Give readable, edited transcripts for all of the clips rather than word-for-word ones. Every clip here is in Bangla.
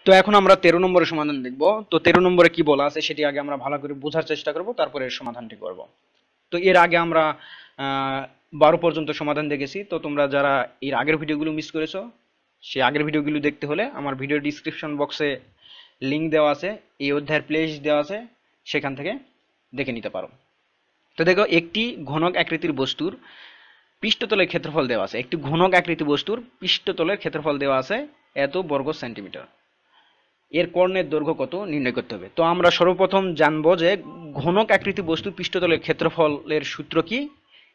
তো এখন আমরা 13 নম্বরের সমাধান দেখব। তো 13 নম্বরে কি বলা আছে সেটি আগে আমরা ভালো করে বোঝার চেষ্টা করব, তারপরে এর সমাধানটি করব। তো এর আগে আমরা 12 পর্যন্ত সমাধান দেখেছি। তো তোমরা যারা এর আগের ভিডিওগুলো মিস করেছো, সেই আগের ভিডিওগুলো দেখতে হলে আমার ভিডিও ডিসক্রিপশন বক্সে লিংক দেওয়া আছে, এই অধ্যায়ের প্লেলিস্ট দেওয়া আছে, সেখান থেকে দেখে নিতে পারো। তো দেখো, একটি ঘনক আকৃতির বস্তুর পৃষ্ঠতলের ক্ষেত্রফল দেওয়া আছে। একটি ঘনক আকৃতি বস্তুর পৃষ্ঠতলের ক্ষেত্রফল দেওয়া আছে এত বর্গ সেন্টিমিটার। এর কর্ণের দৈর্ঘ্য কত নির্ণয় করতে হবে। তো আমরা সর্বপ্রথম জানবো যে ঘনক আকৃতি বস্তুর পৃষ্ঠতলের ক্ষেত্রফলের সূত্র কি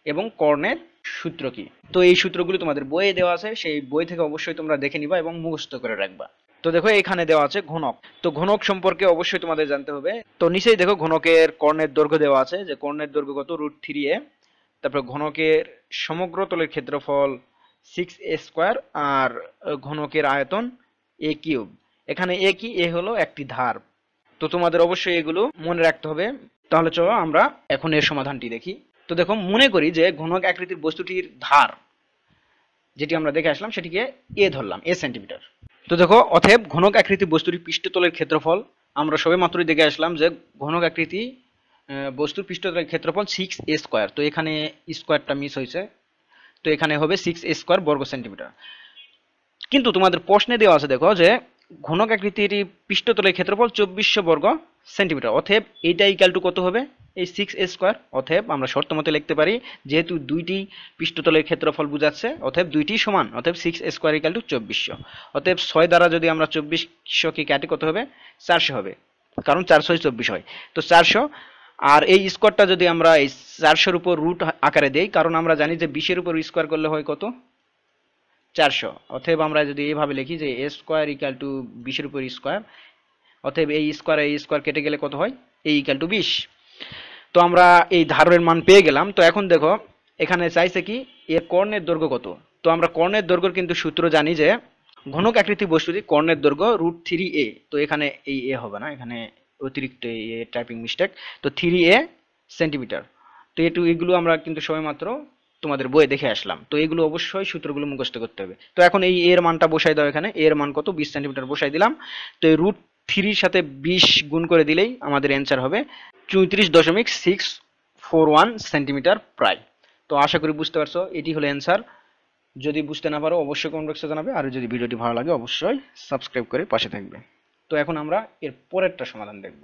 এবং কর্ণের সূত্র কি। তো এই সূত্রগুলো তোমাদের বইয়ে দেওয়া আছে, সেই বই থেকে অবশ্যই তোমরা দেখে নিবা এবং মুখস্থ করে রাখবা। তো দেখো, এখানে দেওয়া আছে ঘনক। তো ঘনক সম্পর্কে অবশ্যই তোমাদের জানতে হবে। তো নিচেই দেখো ঘনকের কর্ণের দৈর্ঘ্য দেওয়া আছে, যে কর্ণের দৈর্ঘ্য কত √3a। তারপর ঘনকের সমগ্র তলের ক্ষেত্রফল 6a², আর ঘনকের আয়তন a³ এখানে এ কি, এ হলো একটি ধার। তো তোমাদের অবশ্যই এগুলো মনে রাখতে হবে। তাহলে চলো আমরা এখন এর সমাধানটি দেখি। তো দেখো, মনে করি যে ঘনক আকৃতির বস্তুটির ধার যেটি আমরা দেখে আসলাম সেটিকে এ ধরলাম, এ সেন্টিমিটার। তো দেখো, অতএব ঘনক আকৃতি বস্তুটির পৃষ্ঠতলের ক্ষেত্রফল আমরা সবে মাত্রই দেখে আসলাম যে ঘনক আকৃতি বস্তুর পৃষ্ঠতলের ক্ষেত্রফল 6a²। তো এখানে স্কোয়ারটা মিস হয়েছে, তো এখানে হবে 6a² বর্গ সেন্টিমিটার। কিন্তু তোমাদের প্রশ্নে দেওয়া আছে দেখো যে ঘনক আকৃতির পৃষ্ঠতলের ক্ষেত্রফল 2400 বর্গ সেন্টিমিটার। অতএব এইটা ইকুয়াল টু কত হবে, এই 6a²। অতএব আমরা শর্ত মতে লিখতে পারি, যেহেতু দুইটি পৃষ্ঠতলের ক্ষেত্রফল বোঝাচ্ছে, অতএব দুইটি সমান, অতএব 6a² ইকুয়াল টু 2400। অতএব 6 দ্বারা যদি আমরা 2400 কে কাটি কত হবে, 400 হবে, কারণ 4 6 24 হয়। তো 400, আর এই স্কোয়ারটা যদি আমরা এই 400-র উপর রুট আকারে দেই, কারণ আমরা জানি যে 20-এর উপর স্কোয়ার করলে হয় কত, 400। অতএব আমরা যদি এইভাবে লিখি যে a² ইকুয়াল টু 20-এর উপর স্কোয়ার, অতএব এই স্কোয়ার কেটে গেলে কত হয়, a ইকুয়াল টু 20। তো আমরা এই ধারের মান পেয়ে গেলাম। তো এখন দেখো, এখানে চাইছে কি এর কর্ণের দৈর্ঘ্য কত। তো আমরা কর্ণের দৈর্ঘ্যের কিন্তু সূত্র জানি যে ঘনক আকৃতি বস্তুটি কর্ণের দৈর্ঘ্য √3a। তো এখানে এই এ হবে না, এখানে অতিরিক্ত এ টাইপিং মিস্টেক। তো 3a সেন্টিমিটার। তো এগুলো আমরা কিন্তু সবেমাত্র তোমাদের বইয়ে দেখে আসলাম। তো এগুলো অবশ্যই সূত্রগুলো মুখস্থ করতে হবে। তো এখন এই এর মানটা বসাই দাও, এখানে এর মান কত, 20 সেন্টিমিটার বসাই দিলাম। তো এই √3-র সাথে 20 গুণ করে দিলেই আমাদের অ্যান্সার হবে 34.641 সেন্টিমিটার প্রায়। তো আশা করি বুঝতে পারছো, এটি হলো অ্যান্সার। যদি বুঝতে না পারো অবশ্যই কমেন্ট বক্সে জানাবে, আর যদি ভিডিওটি ভালো লাগে অবশ্যই সাবস্ক্রাইব করে পাশে থাকবে। তো এখন আমরা এর পরেরটা সমাধান দেখব।